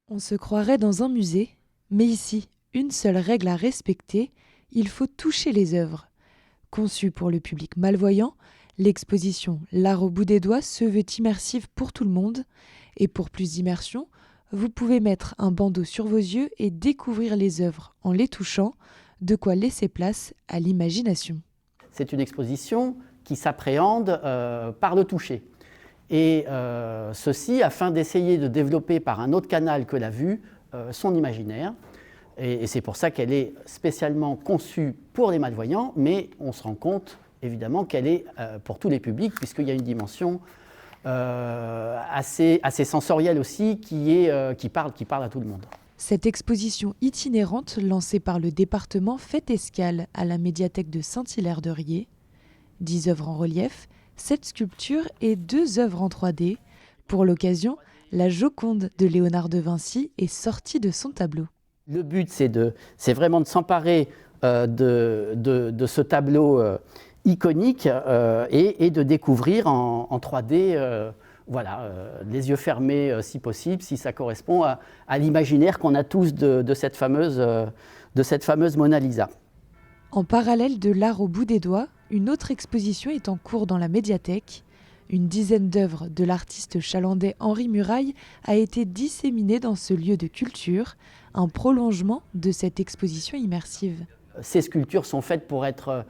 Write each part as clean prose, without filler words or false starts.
On se croirait dans un musée, mais ici, une seule règle à respecter, il faut toucher les œuvres. Conçue pour le public malvoyant, l'exposition L'art au bout des doigts se veut immersive pour tout le monde. Et pour plus d'immersion, vous pouvez mettre un bandeau sur vos yeux et découvrir les œuvres en les touchant, de quoi laisser place à l'imagination. C'est une exposition qui s'appréhende par le toucher. Et ceci afin d'essayer de développer par un autre canal que la vue son imaginaire. Et c'est pour ça qu'elle est spécialement conçue pour les malvoyants, mais on se rend compte évidemment qu'elle est pour tous les publics, puisqu'il y a une dimension assez sensorielle aussi qui parle à tout le monde. Cette exposition itinérante lancée par le département fait escale à la médiathèque de Saint-Hilaire-de-Riez. 10 œuvres en relief, 7 sculptures et 2 œuvres en 3D. Pour l'occasion, la Joconde de Léonard de Vinci est sortie de son tableau. Le but, c'est vraiment de s'emparer de ce tableau iconique et de découvrir en 3D, les yeux fermés si possible, si ça correspond à l'imaginaire qu'on a tous de cette fameuse Mona Lisa. En parallèle de l'art au bout des doigts, une autre exposition est en cours dans la médiathèque. Une dizaine d'œuvres de l'artiste chalandais Henri Muraille a été disséminée dans ce lieu de culture, un prolongement de cette exposition immersive. Ces sculptures sont faites pour être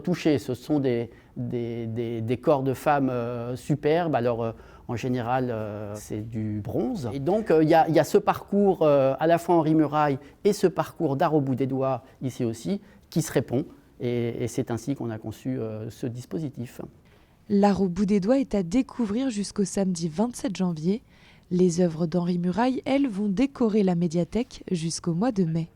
touchées. Ce sont des corps de femmes superbes. Alors, en général, c'est du bronze. Et donc, il y a ce parcours, à la fois Henri Muraille et ce parcours d'art au bout des doigts, ici aussi, qui se répond. Et c'est ainsi qu'on a conçu ce dispositif. L'art au bout des doigts est à découvrir jusqu'au samedi 27 janvier. Les œuvres d'Henri Muraille, elles, vont décorer la médiathèque jusqu'au mois de mai.